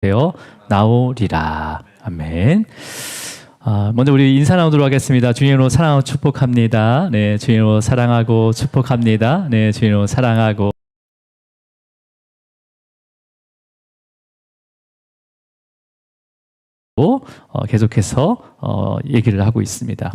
되어 나오리라. 아멘. 먼저 우리 인사 나누도록 하겠습니다. 주님으로 사랑하고 축복합니다. 네, 주님으로 사랑하고 축복합니다. 네, 주님으로 사랑하고. 계속해서 얘기를 하고 있습니다.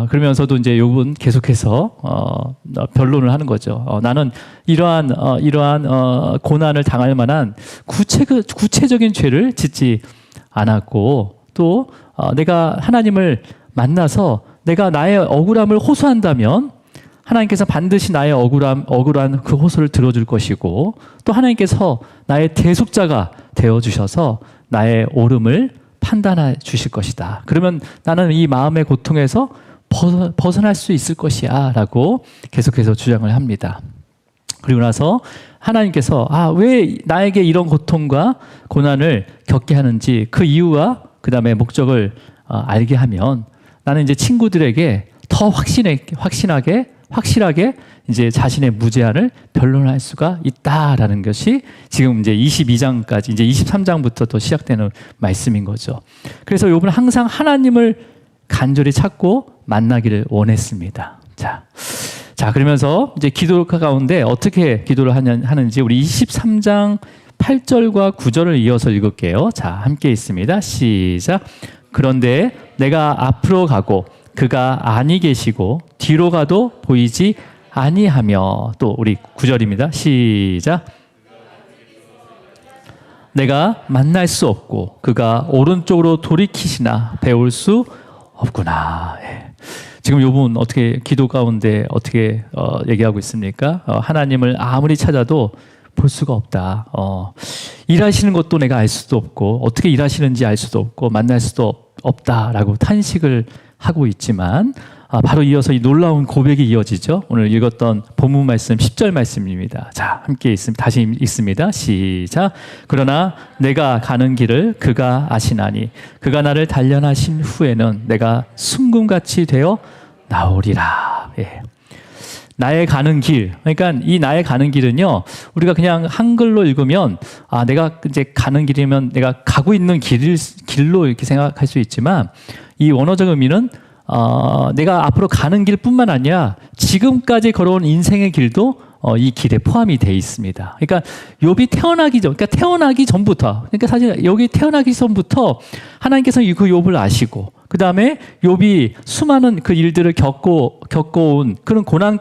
그러면서도 이제 요분 계속해서 변론을 하는 거죠. 나는 이러한 고난을 당할 만한 구체적인 죄를 짓지 않았고, 또 내가 하나님을 만나서 내가 나의 억울함을 호소한다면 하나님께서 반드시 나의 억울한 그 호소를 들어줄 것이고, 또 하나님께서 나의 대속자가 되어주셔서 나의 옳음을 판단해 주실 것이다. 그러면 나는 이 마음의 고통에서 벗어날 수 있을 것이야 라고 계속해서 주장을 합니다. 그리고 나서 하나님께서 왜 나에게 이런 고통과 고난을 겪게 하는지 그 이유와 그 다음에 목적을 알게 하면 나는 이제 친구들에게 더 확실하게 이제 자신의 무죄함을 변론할 수가 있다라는 것이 지금 이제 22장까지 이제 23장부터 또 시작되는 말씀인 거죠. 그래서 요번 항상 하나님을 간절히 찾고 만나기를 원했습니다. 자 그러면서 이제 기도 가운데 어떻게 기도를 하는지 우리 23장 8절과 9절을 이어서 읽을게요. 자, 함께 있습니다. 시작. 그런데 내가 앞으로 가고 그가 아니 계시고 뒤로 가도 보이지 아니하며, 또 우리 9절입니다. 시작. 내가 만날 수 없고 그가 오른쪽으로 돌이키시나 배울 수 없구나. 지금 요분 어떻게 기도 가운데 어떻게 얘기하고 있습니까? 하나님을 아무리 찾아도 볼 수가 없다. 일하시는 것도 내가 알 수도 없고 어떻게 일하시는지 알 수도 없고 만날 수도 없다라고 탄식을 하고 있지만, 바로 이어서 이 놀라운 고백이 이어지죠. 오늘 읽었던 본문 말씀 10절 말씀입니다. 자, 함께 다시 읽습니다. 시작. 그러나 내가 가는 길을 그가 아시나니 그가 나를 단련하신 후에는 내가 순금같이 되어 나오리라. 나의 가는 길, 그러니까 이 나의 가는 길은요, 우리가 그냥 한글로 읽으면 내가 이제 가는 길이면 내가 가고 있는 길로 이렇게 생각할 수 있지만, 이 원어적 의미는 내가 앞으로 가는 길뿐만 아니라 지금까지 걸어온 인생의 길도 이 길에 포함이 되어 있습니다. 그러니까 욥이 태어나기 전부터, 그러니까 사실 여기 태어나기 전부터 하나님께서 그 욥을 아시고, 그 다음에 욥이 수많은 그 일들을 겪어온 그런 고난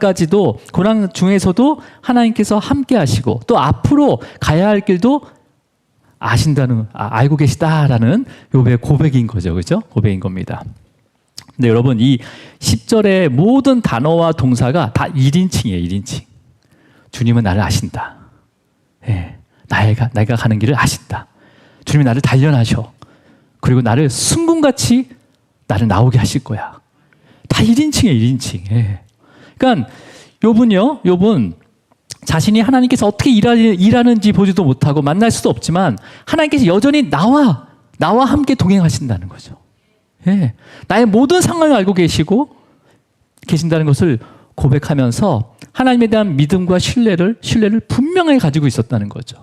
중에서도 하나님께서 함께 하시고, 또 앞으로 가야 할 길도 알고 계시다라는 욥의 고백인 거죠. 그렇죠? 고백인 겁니다. 근데 여러분, 이 10절의 모든 단어와 동사가 다 1인칭이에요. 1인칭. 주님은 나를 아신다. 내가 가는 길을 아신다. 주님이 나를 단련하셔. 그리고 나를 순금같이 나를 나오게 하실 거야. 다 1인칭이에요. 1인칭. 그러니까 욥은 자신이 하나님께서 어떻게 일하는지 보지도 못하고 만날 수도 없지만 하나님께서 여전히 나와 함께 동행하신다는 거죠. 나의 모든 상황을 알고 계신다는 것을 고백하면서 하나님에 대한 믿음과 신뢰를 분명하게 가지고 있었다는 거죠.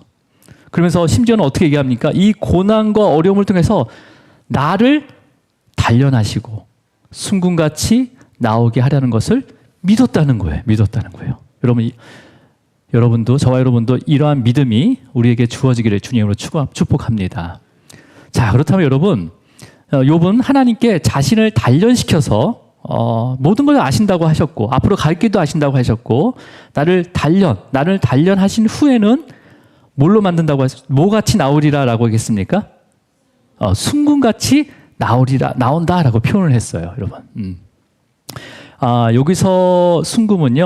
그러면서 심지어는 어떻게 얘기합니까? 이 고난과 어려움을 통해서 나를 단련하시고 순금같이 나오게 하려는 것을 믿었다는 거예요. 저와 여러분도 이러한 믿음이 우리에게 주어지기를 주님으로 축복합니다. 자, 그렇다면 여러분, 욥은 하나님께 자신을 단련시켜서 모든 걸 아신다고 하셨고 앞으로 갈 길도 아신다고 하셨고 나를 단련하신 후에는 뭘로 만든다고 뭐같이 나오리라라고 하겠습니까? 순금같이 나온다라고 표현을 했어요, 여러분. 여기서 순금은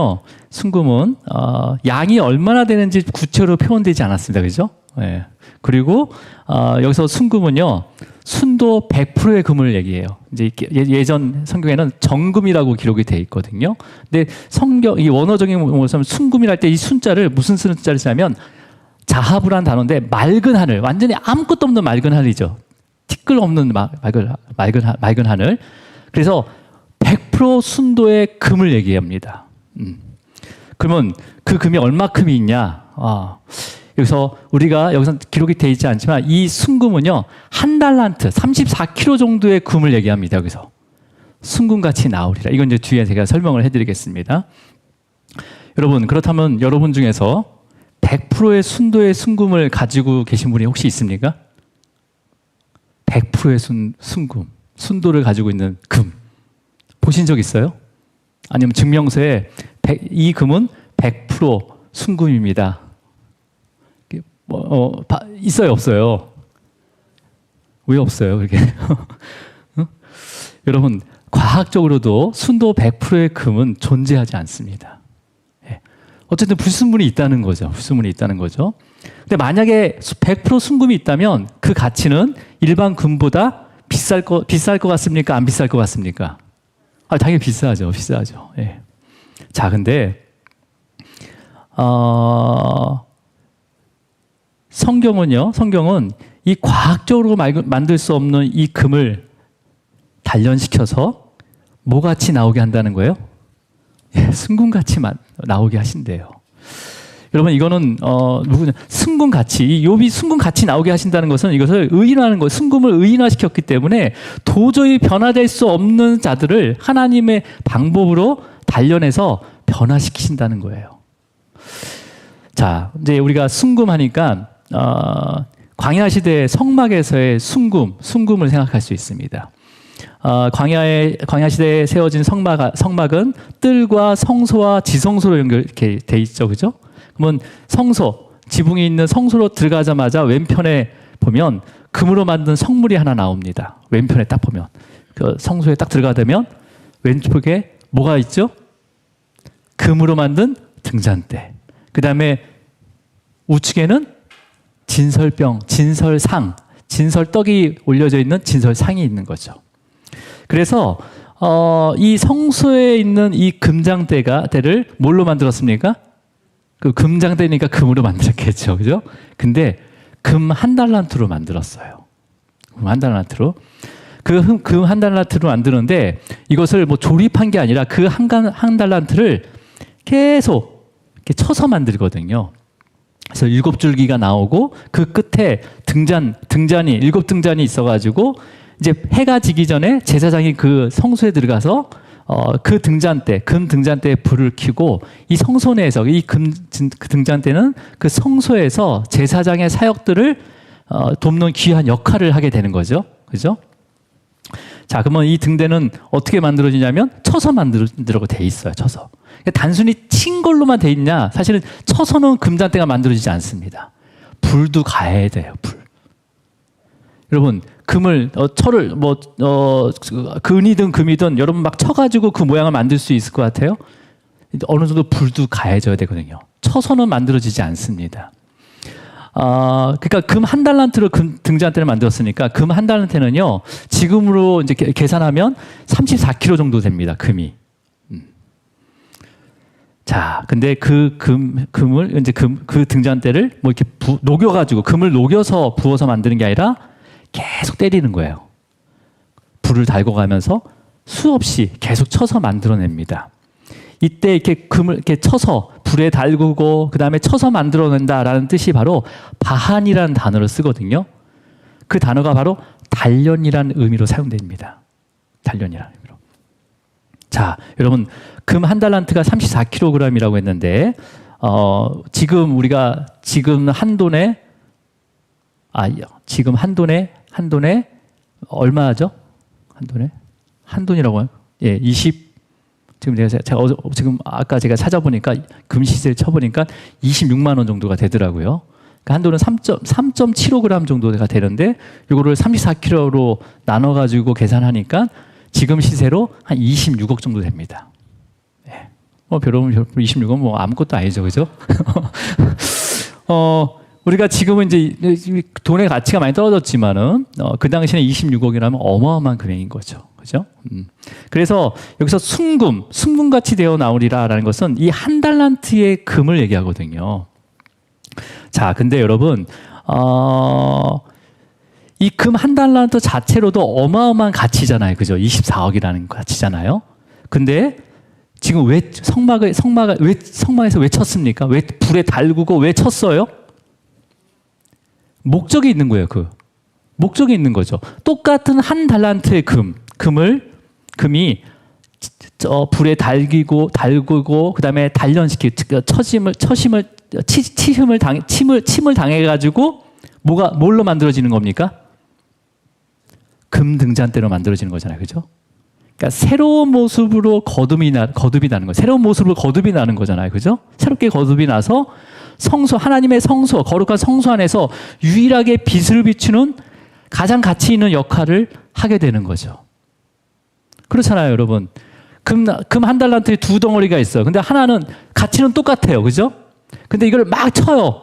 양이 얼마나 되는지 구체로 표현되지 않았습니다, 그죠? 그리고 여기서 순금은요, 순도 100%의 금을 얘기해요. 이제 예전 성경에는 정금이라고 기록이 돼 있거든요. 근데 이 원어적인 모습은 순금이랄 때 이 순자를 무슨 순자를 쓰냐면 자하부란 단어인데 맑은 하늘, 완전히 아무것도 없는 맑은 하늘이죠. 티끌 없는 맑은 하늘. 그래서 100% 순도의 금을 얘기합니다. 그러면 그 금이 얼마큼이 있냐? 여기서 우리가 여기서 기록이 되어 있지 않지만 이 순금은요, 한 달란트, 34kg 정도의 금을 얘기합니다. 여기서. 순금같이 나오리라. 이건 이제 뒤에 제가 설명을 해드리겠습니다. 여러분, 그렇다면 여러분 중에서 100%의 순도의 순금을 가지고 계신 분이 혹시 있습니까? 100%의 순금, 순도를 가지고 있는 금. 보신 적 있어요? 아니면 증명서에 이 금은 100% 순금입니다. 있어요, 없어요? 왜 없어요, 그렇게? 여러분, 과학적으로도 순도 100%의 금은 존재하지 않습니다. 어쨌든 불순물이 있다는 거죠. 불순물이 있다는 거죠. 근데 만약에 100% 순금이 있다면 그 가치는 일반 금보다 비쌀 것 같습니까? 안 비쌀 것 같습니까? 당연히 비싸죠. 비싸죠. 예. 자, 근데 성경은 이 과학적으로 만들 수 없는 이 금을 단련시켜서 뭐같이 나오게 한다는 거예요? 예, 순금같이 나오게 하신대요. 여러분, 이거는 순금같이, 이 욥이 순금같이 나오게 하신다는 것은 이것을 의인화하는 거예요. 순금을 의인화시켰기 때문에 도저히 변화될 수 없는 자들을 하나님의 방법으로 단련해서 변화시키신다는 거예요. 자, 이제 우리가 순금하니까 광야 시대의 성막에서의 순금을 생각할 수 있습니다. 광야 시대에 세워진 성막은 뜰과 성소와 지성소로 이렇게 돼 있죠, 그죠? 그러면 성소, 지붕이 있는 성소로 들어가자마자 왼편에 보면 금으로 만든 성물이 하나 나옵니다. 왼편에 딱 보면 그 성소에 딱 들어가면 왼쪽에 뭐가 있죠? 금으로 만든 등잔대. 그 다음에 우측에는 진설병, 진설상, 진설떡이 올려져 있는 진설상이 있는 거죠. 그래서 이 성소에 있는 이 금장대를 뭘로 만들었습니까? 그 금장대니까 금으로 만들었겠죠, 그죠? 근데 금 한 달란트로 만들었어요. 금 한 달란트로. 그 금 한 달란트로 만드는데 이것을 뭐 조립한 게 아니라 그 한 달란트를 계속 이렇게 쳐서 만들거든요. 그래서 7줄기가 나오고 그 끝에 등잔이 7등잔이 있어가지고 이제 해가 지기 전에 제사장이 그 성소에 들어가서 그 금 등잔대에 불을 켜고 이 성소 내에서 그 등잔대는 그 성소에서 제사장의 사역들을 돕는 귀한 역할을 하게 되는 거죠. 그죠? 자, 그러면 이 등대는 어떻게 만들어지냐면 쳐서 만들어고 돼 있어요. 쳐서. 단순히 친 걸로만 돼 있냐? 사실은 쳐서는 금잔대가 만들어지지 않습니다. 불도 가해야 돼요. 불. 여러분, 철을 은이든 금이든 여러분 막 쳐가지고 그 모양을 만들 수 있을 것 같아요? 어느 정도 불도 가해져야 되거든요. 쳐서는 만들어지지 않습니다. 그러니까 금 한 달란트로 등잔대를 만들었으니까 금 한 달란트는요, 지금으로 이제 계산하면 34kg 정도 됩니다. 금이. 자, 근데 금을 이제 그 등잔대를 뭐 이렇게 녹여가지고 금을 녹여서 부어서 만드는 게 아니라 계속 때리는 거예요. 불을 달고 가면서 수없이 계속 쳐서 만들어냅니다. 이때 이렇게 금을 이렇게 쳐서 불에 달구고 그 다음에 쳐서 만들어낸다라는 뜻이 바로 바한이라는 단어를 쓰거든요. 그 단어가 바로 단련이라는 의미로 사용됩니다. 단련이라는 의미로. 자, 여러분, 금 한 달란트가 34kg이라고 했는데 지금 우리가 지금 한 돈에 얼마죠? 한 돈이라고 해요? 예, 20. 지금 아까 제가 찾아보니까 금시세를 쳐보니까 26만 원 정도가 되더라고요. 그러니까 한도는 3.75g 정도가 되는데 이거를 34kg로 나눠가지고 계산하니까 지금 시세로 한 26억 정도 됩니다. 예. 별로 26억 뭐 아무것도 아니죠, 그죠? 우리가 지금은 이제 돈의 가치가 많이 떨어졌지만은 그 당시에는 26억이라면 어마어마한 금액인 거죠. 그죠? 그래서 여기서 순금같이 되어 나오리라라는 것은 이 한 달란트의 금을 얘기하거든요. 자, 근데 여러분, 이 금 한 달란트 자체로도 어마어마한 가치잖아요. 그죠? 24억이라는 가치잖아요. 근데 지금 왜 성막에서 왜 쳤습니까? 왜 불에 달구고 왜 쳤어요? 목적이 있는 거예요. 그 목적이 있는 거죠. 똑같은 한 달란트의 금이 불에 달구고 그다음에 단련시키고 침을 당해가지고 뭘로 만들어지는 겁니까? 금 등잔대로 만들어지는 거잖아요, 그죠? 그러니까 새로운 모습으로 거듭이 나는 거예요. 새로운 모습으로 거듭이 나는 거잖아요, 그죠? 새롭게 거듭이 나서 하나님의 성소, 거룩한 성소 안에서 유일하게 빛을 비추는 가장 가치 있는 역할을 하게 되는 거죠. 그렇잖아요, 여러분. 금 한 달란트에 두 덩어리가 있어요. 근데 하나는 가치는 똑같아요, 그죠? 근데 이걸 막 쳐요.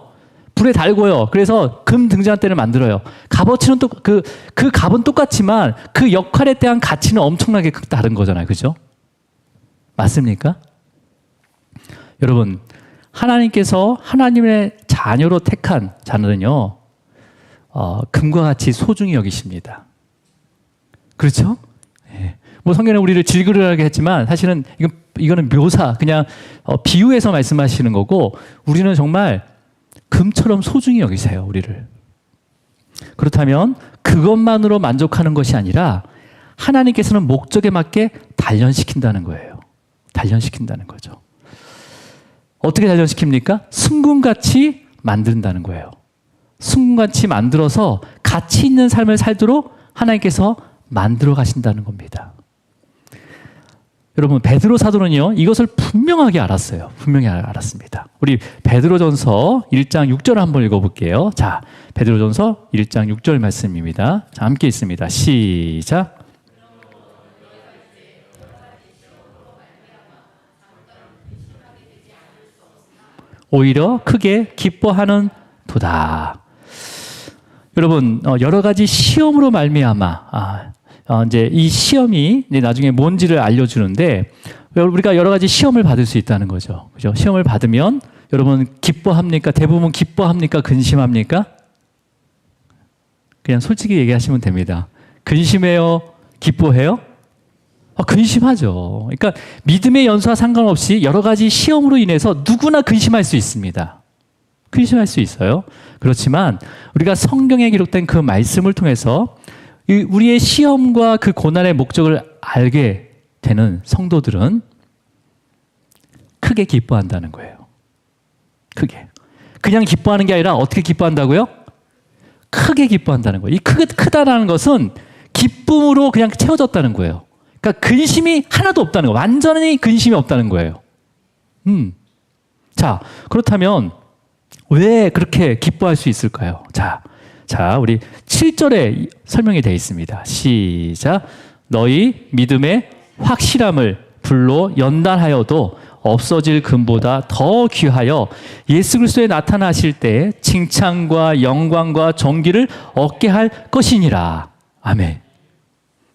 불에 달고요. 그래서 금 등잔대를 만들어요. 값어치는 그 값은 똑같지만 그 역할에 대한 가치는 엄청나게 다른 거잖아요, 그죠? 맞습니까? 여러분, 하나님께서 하나님의 자녀로 택한 자녀는요, 금과 같이 소중히 여기십니다. 그렇죠? 네. 뭐 성경에 우리를 질그릇하게 했지만 사실은 이거는 묘사, 그냥 비유해서 말씀하시는 거고, 우리는 정말 금처럼 소중히 여기세요, 우리를. 그렇다면 그것만으로 만족하는 것이 아니라 하나님께서는 목적에 맞게 단련시킨다는 거예요. 단련시킨다는 거죠. 어떻게 단련시킵니까? 순금같이 만든다는 거예요. 순금같이 만들어서 가치 있는 삶을 살도록 하나님께서 만들어 가신다는 겁니다. 여러분, 베드로 사도는요, 이것을 분명하게 알았어요. 분명히 알았습니다. 우리 베드로전서 1장 6절 한번 읽어볼게요. 자, 베드로전서 1장 6절 말씀입니다. 자, 함께 있습니다. 시작. 오히려 크게 기뻐하는 도다. 여러분, 여러 가지 시험으로 말미암아 이제 이 시험이 이제 나중에 뭔지를 알려주는데, 우리가 여러 가지 시험을 받을 수 있다는 거죠. 그죠? 시험을 받으면 여러분 기뻐합니까? 대부분 기뻐합니까? 근심합니까? 그냥 솔직히 얘기하시면 됩니다. 근심해요? 기뻐해요? 근심하죠. 그러니까 믿음의 연수와 상관없이 여러 가지 시험으로 인해서 누구나 근심할 수 있습니다. 근심할 수 있어요. 그렇지만 우리가 성경에 기록된 그 말씀을 통해서 우리의 시험과 그 고난의 목적을 알게 되는 성도들은 크게 기뻐한다는 거예요. 크게. 그냥 기뻐하는 게 아니라 어떻게 기뻐한다고요? 크게 기뻐한다는 거예요. 이 크다라는 것은 기쁨으로 그냥 채워졌다는 거예요. 그러니까 근심이 하나도 없다는 거예요. 완전히 근심이 없다는 거예요. 자, 그렇다면 왜 그렇게 기뻐할 수 있을까요? 자, 우리 7절에 설명이 되어 있습니다. 시작. 너희 믿음의 확실함을 불로 연단하여도 없어질 금보다 더 귀하여 예수 그리스도에 나타나실 때 칭찬과 영광과 존귀를 얻게 할 것이니라. 아멘.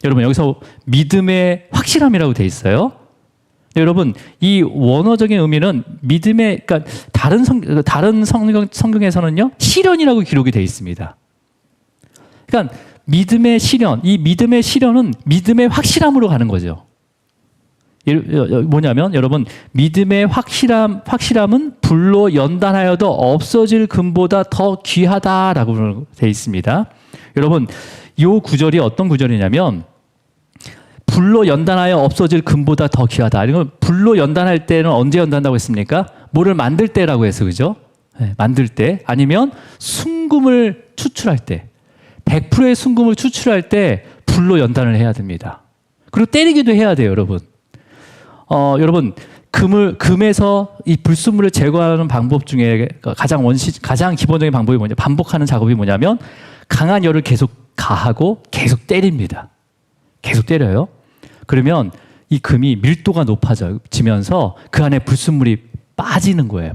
여러분, 여기서 믿음의 확실함이라고 되어 있어요. 여러분, 이 원어적인 의미는 믿음의, 그러니까 다른 성경에서는요, 시련이라고 기록이 되어 있습니다. 그러니까 믿음의 시련, 이 믿음의 시련은 믿음의 확실함으로 가는 거죠. 뭐냐면 여러분, 믿음의 확실함은 불로 연단하여도 없어질 금보다 더 귀하다라고 되어 있습니다. 여러분, 이 구절이 어떤 구절이냐면 불로 연단하여 없어질 금보다 더 귀하다. 이건 불로 연단할 때는 언제 연단한다고 했습니까? 뭐를 만들 때라고 해서, 그죠? 네, 만들 때, 아니면 순금을 추출할 때, 100%의 순금을 추출할 때 불로 연단을 해야 됩니다. 그리고 때리기도 해야 돼요, 여러분. 여러분, 금에서 이 불순물을 제거하는 방법 중에 가장 기본적인 방법이 뭐냐? 반복하는 작업이 뭐냐면 강한 열을 계속 가하고 계속 때립니다. 계속 때려요. 그러면 이 금이 밀도가 높아지면서 그 안에 불순물이 빠지는 거예요.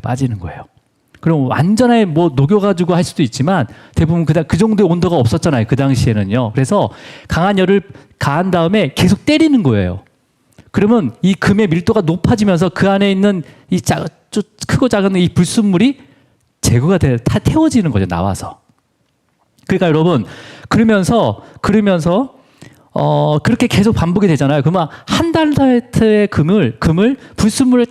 그럼 완전히 뭐 녹여가지고 할 수도 있지만 대부분 그 정도의 온도가 없었잖아요. 그 당시에는요. 그래서 강한 열을 가한 다음에 계속 때리는 거예요. 그러면 이 금의 밀도가 높아지면서 그 안에 있는 이 크고 작은 이 불순물이 제거가 다 태워지는 거죠. 나와서. 그러니까 여러분, 그러면서 그렇게 계속 반복이 되잖아요. 그러면 한 달러의 금을 불순물을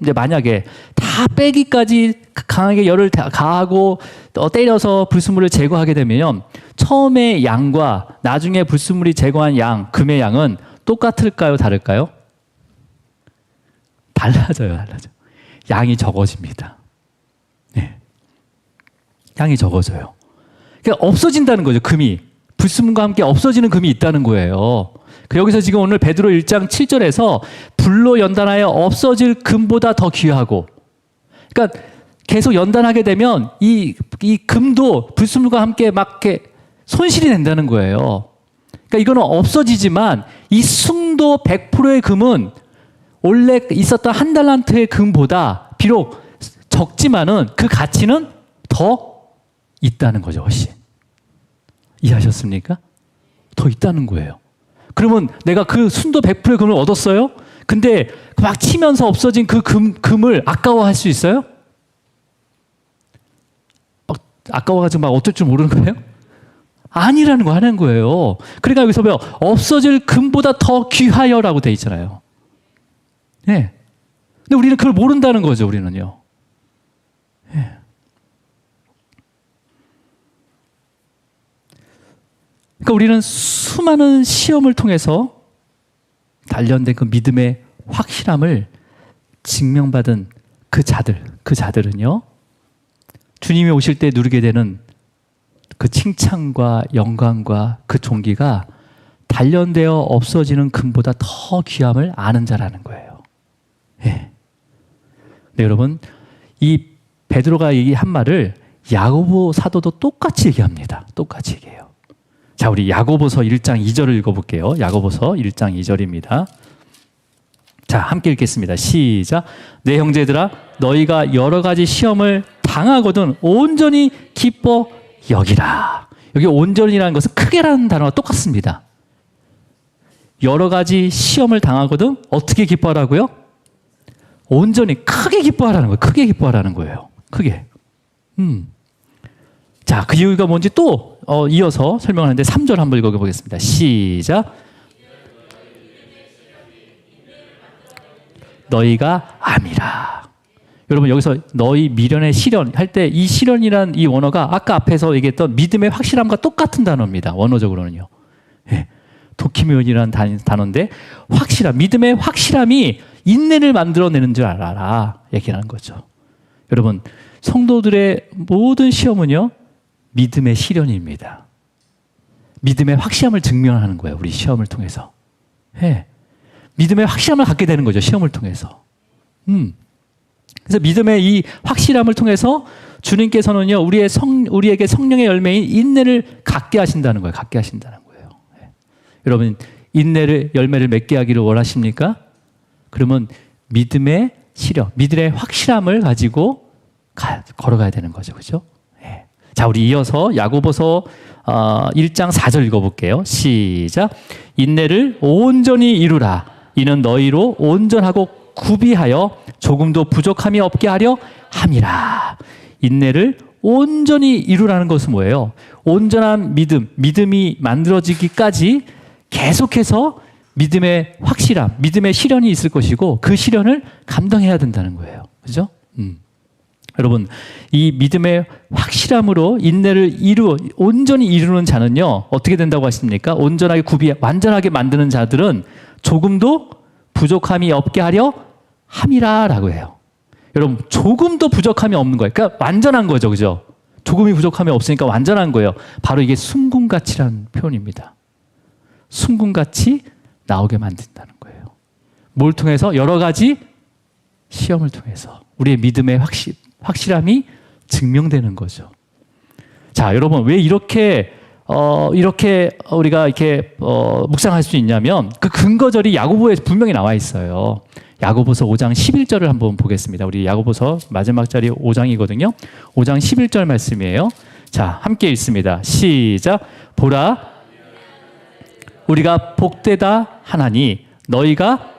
이제 만약에 다 빼기까지 강하게 열을 가하고 때려서 불순물을 제거하게 되면 처음에 양과 나중에 불순물이 제거한 양, 금의 양은 똑같을까요? 다를까요? 달라져요. 양이 적어집니다. 네. 양이 적어져요. 그러니까 없어진다는 거죠. 금이. 불순물과 함께 없어지는 금이 있다는 거예요. 여기서 지금 오늘 베드로 1장 7절에서 불로 연단하여 없어질 금보다 더 귀하고, 그러니까 계속 연단하게 되면 이 금도 불순물과 함께 막 이렇게 손실이 된다는 거예요. 그러니까 이거는 없어지지만 이 순도 100%의 금은 원래 있었던 한 달란트의 금보다 비록 적지만은 그 가치는 더 있다는 거죠. 훨씬. 이해하셨습니까? 더 있다는 거예요. 그러면 내가 그 순도 100%의 금을 얻었어요? 근데 막 치면서 없어진 그 금을 아까워할 수 있어요? 막 아까워가지고 막 어쩔 줄 모르는 거예요? 아니라는 거 하는 거예요. 그러니까 여기서 뭐 없어질 금보다 더 귀하여라고 돼 있잖아요. 네. 근데 우리는 그걸 모른다는 거죠. 우리는요. 네. 그러니까 우리는 수많은 시험을 통해서 단련된 그 믿음의 확실함을 증명받은 그 자들은요, 주님이 오실 때 누리게 되는 그 칭찬과 영광과 그 존귀가 단련되어 없어지는 금보다 더 귀함을 아는 자라는 거예요. 예. 네, 여러분, 이 베드로가 얘기한 말을 야고보 사도도 똑같이 얘기합니다. 똑같이 얘기해요. 자, 우리 야고보서 1장 2절을 읽어볼게요. 야고보서 1장 2절입니다. 자, 함께 읽겠습니다. 시작. 내 형제들아, 너희가 여러 가지 시험을 당하거든 온전히 기뻐 여기라. 여기 온전이라는 것은 크게라는 단어가 똑같습니다. 여러 가지 시험을 당하거든 어떻게 기뻐하라고요? 온전히 크게 기뻐하라는 거예요. 크게 기뻐하라는 거예요. 크게. 자, 그 이유가 뭔지 또 이어서 설명하는데 3절 한번 읽어보겠습니다. 시작. 너희가 암이라. 여러분, 여기서 너희 미련의 시련 할 때 이 시련이란 이 원어가 아까 앞에서 얘기했던 믿음의 확실함과 똑같은 단어입니다. 원어적으로는요. 예. 도키미온이라는 단어인데 확실함, 믿음의 확실함이 인내를 만들어내는 줄 알아라 얘기하는 거죠. 여러분, 성도들의 모든 시험은요, 믿음의 시련입니다. 믿음의 확실함을 증명하는 거예요. 우리 시험을 통해서. 예. 믿음의 확실함을 갖게 되는 거죠. 시험을 통해서. 그래서 믿음의 이 확실함을 통해서 주님께서는요, 우리에게 성령의 열매인 인내를 갖게 하신다는 거예요. 갖게 하신다는 거예요. 예. 여러분, 열매를 맺게 하기를 원하십니까? 그러면 믿음의 시련, 믿음의 확실함을 가지고 걸어가야 되는 거죠. 그죠? 예. 자, 우리 이어서 야고보서 1장 4절 읽어볼게요. 시작. 인내를 온전히 이루라. 이는 너희로 온전하고 구비하여 조금도 부족함이 없게 하려 함이라. 인내를 온전히 이루라는 것은 뭐예요? 온전한 믿음이 만들어지기까지 계속해서 믿음의 확실함, 믿음의 시련이 있을 것이고 그 시련을 감당해야 된다는 거예요. 그죠? 여러분, 이 믿음의 확실함으로 인내를 온전히 이루는 자는요, 어떻게 된다고 하십니까? 완전하게 만드는 자들은 조금도 부족함이 없게 하려 함이라라고 해요. 여러분, 조금도 부족함이 없는 거예요. 그러니까 완전한 거죠. 그죠? 조금이 부족함이 없으니까 완전한 거예요. 바로 이게 순금같이라는 표현입니다. 순금같이 나오게 만든다는 거예요. 뭘 통해서? 여러 가지 시험을 통해서 우리의 믿음의 확실함이 증명되는 거죠. 자, 여러분, 왜 이렇게 우리가 이렇게 묵상할 수 있냐면 그 근거절이 야고보에 분명히 나와 있어요. 야고보서 5장 11절을 한번 보겠습니다. 우리 야고보서 마지막 절이 5장이거든요. 5장 11절 말씀이에요. 자, 함께 읽습니다. 시작. 보라, 우리가 복되다 하나니 너희가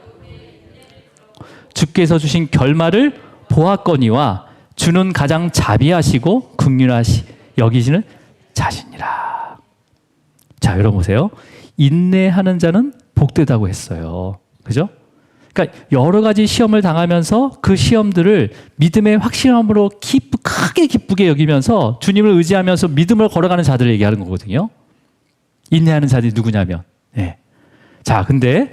주께서 주신 결말을 보았거니와 주는 가장 자비하시고 긍휼하시 여기시는 자신이라. 자, 여러분 보세요. 인내하는 자는 복되다고 했어요. 그죠? 그러니까 여러 가지 시험을 당하면서 그 시험들을 믿음의 확신함으로 크게 기쁘게 여기면서 주님을 의지하면서 믿음을 걸어가는 자들을 얘기하는 거거든요. 인내하는 자들이 누구냐면. 네. 자, 근데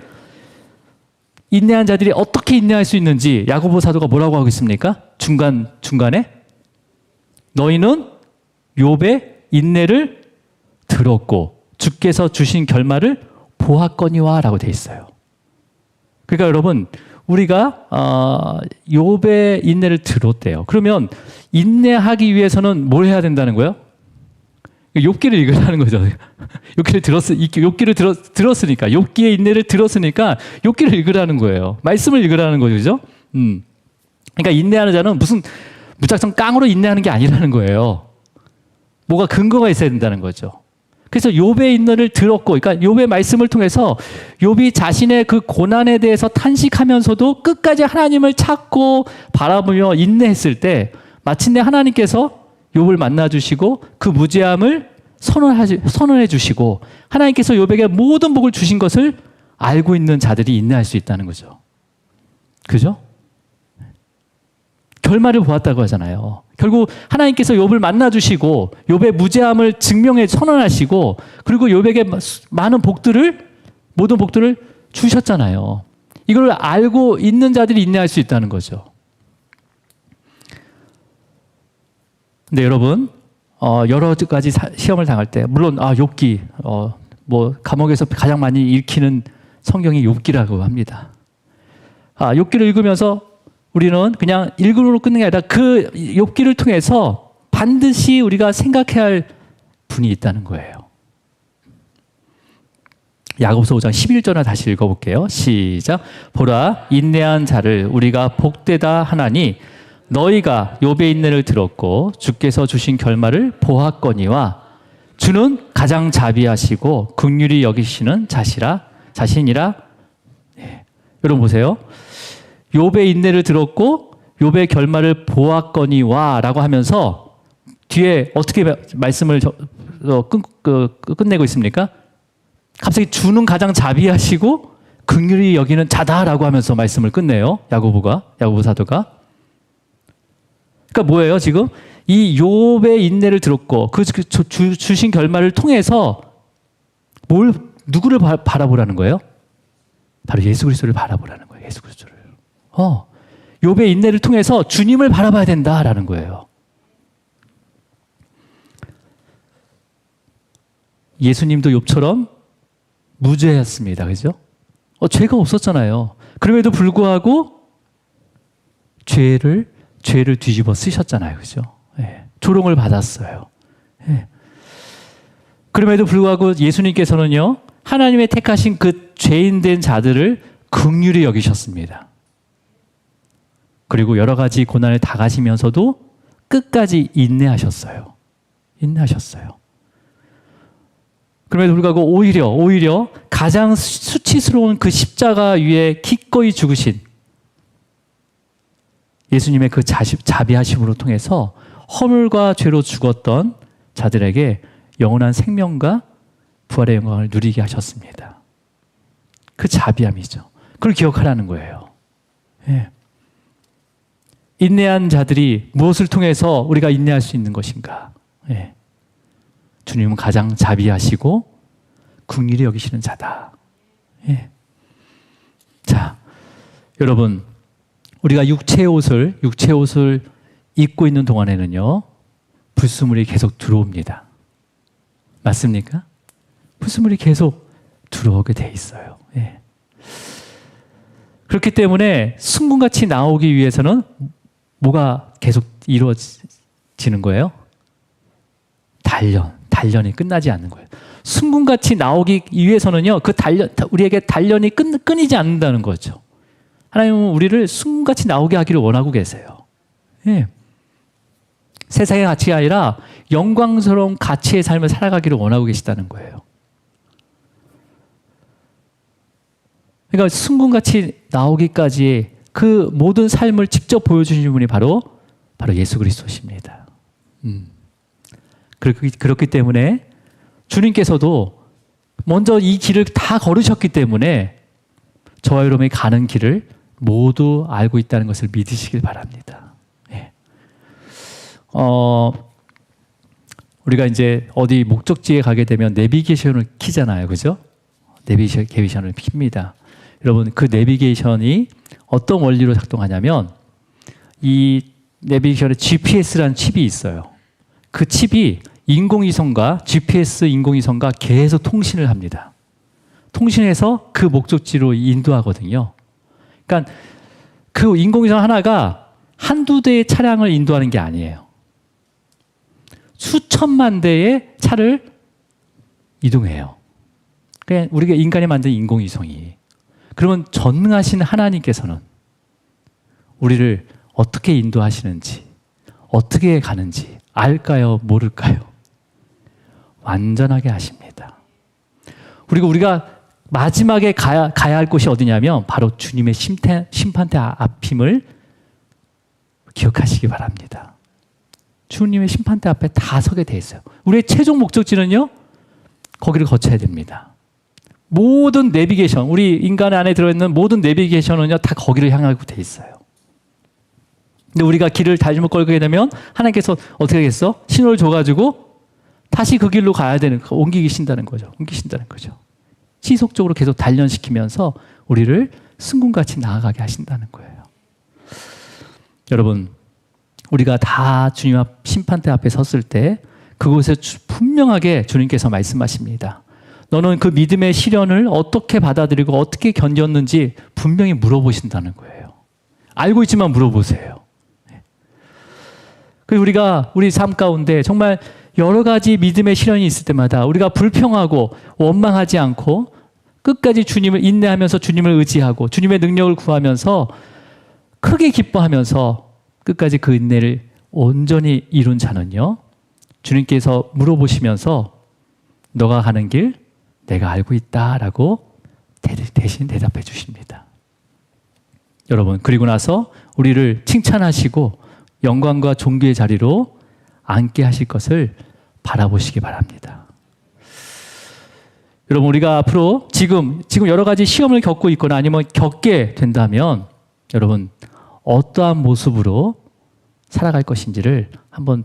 인내한 자들이 어떻게 인내할 수 있는지 야고보 사도가 뭐라고 하고 있습니까? 중간에 너희는 욥의 인내를 들었고 주께서 주신 결말을 보았거니와 라고 돼 있어요. 그러니까 여러분, 우리가 욥의 인내를 들었대요. 그러면 인내하기 위해서는 뭘 해야 된다는 거예요? 욥기를 읽으라는 거죠. 욥기를 들었으니까, 욥기의 인내를 들었으니까 욥기를 읽으라는 거예요. 말씀을 읽으라는 거죠, 그죠? 그러니까 인내하는 자는 무슨 무작정 깡으로 인내하는 게 아니라는 거예요. 뭐가 근거가 있어야 된다는 거죠. 그래서 욥의 인내를 들었고, 그러니까 욥의 말씀을 통해서 욥이 자신의 그 고난에 대해서 탄식하면서도 끝까지 하나님을 찾고 바라보며 인내했을 때 마침내 하나님께서 욥을 만나 주시고 그 무죄함을 선언해 주시고 하나님께서 욥에게 모든 복을 주신 것을 알고 있는 자들이 인내할 수 있다는 거죠. 그죠? 결말을 보았다고 하잖아요. 결국 하나님께서 욥을 만나 주시고 욥의 무죄함을 증명해 선언하시고 그리고 욥에게 많은 모든 복들을 주셨잖아요. 이걸 알고 있는 자들이 인내할 수 있다는 거죠. 근데 여러분, 여러 가지 시험을 당할 때, 물론 욥기, 감옥에서 가장 많이 읽히는 성경이 욥기라고 합니다. 욥기를 읽으면서 우리는 그냥 읽음으로 끝낸 게 아니라 그 욥기를 통해서 반드시 우리가 생각해야 할 분이 있다는 거예요. 야고보서 5장 11절을 다시 읽어볼게요. 시작. 보라, 인내한 자를 우리가 복되다 하나니 너희가 욥의 인내를 들었고 주께서 주신 결말을 보았거니와 주는 가장 자비하시고 긍휼히 여기시는 자신이라. 네. 여러분 보세요. 욥의 인내를 들었고 욥의 결말을 보았거니와 라고 하면서 뒤에 어떻게 말씀을 끝내고 있습니까? 갑자기 주는 가장 자비하시고 긍휼히 여기는 자다라고 하면서 말씀을 끝내요. 야고보 사도가. 그러니까 뭐예요, 지금? 이 욥의 인내를 들었고 주신 결말을 통해서 누구를 바라보라는 거예요? 바로 예수 그리스도를 바라보라는 거예요. 예수 그리스도를. 욥의 인내를 통해서 주님을 바라봐야 된다라는 거예요. 예수님도 욥처럼 무죄였습니다. 그죠? 죄가 없었잖아요. 그럼에도 불구하고 죄를 뒤집어 쓰셨잖아요. 그죠? 예. 조롱을 받았어요. 예. 그럼에도 불구하고 예수님께서는요, 하나님의 택하신 그 죄인된 자들을 긍휼히 여기셨습니다. 그리고 여러 가지 고난을 당하시면서도 끝까지 인내하셨어요. 그럼에도 불구하고 오히려 가장 수치스러운 그 십자가 위에 기꺼이 죽으신 예수님의 그 자비하심으로 통해서 허물과 죄로 죽었던 자들에게 영원한 생명과 부활의 영광을 누리게 하셨습니다. 그 자비함이죠. 그걸 기억하라는 거예요. 예. 인내한 자들이 무엇을 통해서 우리가 인내할 수 있는 것인가? 예. 주님은 가장 자비하시고 긍휼히 여기시는 자다. 예. 자, 여러분, 우리가 육체의 옷을 입고 있는 동안에는요, 불순물이 계속 들어옵니다. 맞습니까? 불순물이 계속 들어오게 돼 있어요. 예. 그렇기 때문에 순금같이 나오기 위해서는 뭐가 계속 이루어지는 거예요? 단련이 끝나지 않는 거예요. 순금같이 나오기 위해서는요, 우리에게 단련이 끊이지 않는다는 거죠. 하나님은 우리를 순금같이 나오게 하기를 원하고 계세요. 예. 세상의 가치가 아니라 영광스러운 가치의 삶을 살아가기를 원하고 계시다는 거예요. 그러니까 순금같이 나오기까지 그 모든 삶을 직접 보여주신 분이 바로 예수 그리스도십니다. 그렇기 때문에 주님께서도 먼저 이 길을 다 걸으셨기 때문에 저와 여러분이 가는 길을 모두 알고 있다는 것을 믿으시길 바랍니다. 예. 우리가 이제 어디 목적지에 가게 되면 내비게이션을 키잖아요. 그죠? 내비게이션을 킵니다. 여러분, 그 내비게이션이 어떤 원리로 작동하냐면 이 내비게이션에 GPS라는 칩이 있어요. 그 칩이 인공위성과 GPS 인공위성과 계속 통신을 합니다. 통신해서 그 목적지로 인도하거든요. 그러니까 그 인공위성 하나가 한두 대의 차량을 인도하는 게 아니에요. 수천만 대의 차를 이동해요. 그냥 우리가 인간이 만든 인공위성이. 그러면 전능하신 하나님께서는 우리를 어떻게 인도하시는지, 어떻게 가는지 알까요? 모를까요? 완전하게 아십니다. 그리고 우리가 마지막에 가야 할 곳이 어디냐면 바로 주님의 심판대 앞임을 기억하시기 바랍니다. 주님의 심판대 앞에 다 서게 돼 있어요. 우리의 최종 목적지는요, 거기를 거쳐야 됩니다. 모든 내비게이션, 우리 인간 안에 들어있는 모든 내비게이션은요, 다 거기를 향하고 돼 있어요. 근데 우리가 길을 잘못 걸게 되면 하나님께서 어떻게 하겠어? 신호를 줘가지고 다시 그 길로 가야 되는, 옮기신다는 거죠. 지속적으로 계속 단련시키면서 우리를 승군같이 나아가게 하신다는 거예요. 여러분, 우리가 다 주님 앞 심판대 앞에 섰을 때 그곳에 분명하게 주님께서 말씀하십니다. 너는 그 믿음의 시련을 어떻게 받아들이고 어떻게 견뎠는지 분명히 물어보신다는 거예요. 알고 있지만 물어보세요. 그리고 우리가 우리 삶 가운데 정말 여러 가지 믿음의 시련이 있을 때마다 우리가 불평하고 원망하지 않고 끝까지 주님을 인내하면서 주님을 의지하고 주님의 능력을 구하면서 크게 기뻐하면서 끝까지 그 인내를 온전히 이룬 자는요, 주님께서 물어보시면서 너가 가는 길 내가 알고 있다라고 대신 대답해 주십니다. 여러분, 그리고 나서 우리를 칭찬하시고 영광과 존귀의 자리로 앉게 하실 것을 바라보시기 바랍니다. 여러분, 우리가 앞으로 지금 여러 가지 시험을 겪고 있거나 아니면 겪게 된다면 여러분, 어떠한 모습으로 살아갈 것인지를 한번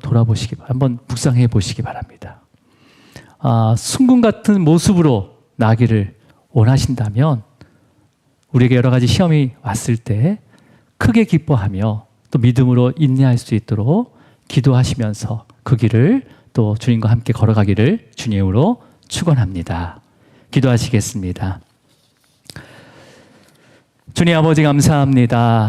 한번 묵상해 보시기 바랍니다. 승군 같은 모습으로 나기를 원하신다면 우리에게 여러 가지 시험이 왔을 때 크게 기뻐하며 또 믿음으로 인내할 수 있도록 기도하시면서 그 길을 또 주님과 함께 걸어가기를 주님으로 축원합니다. 기도하시겠습니다. 주님 아버지 감사합니다.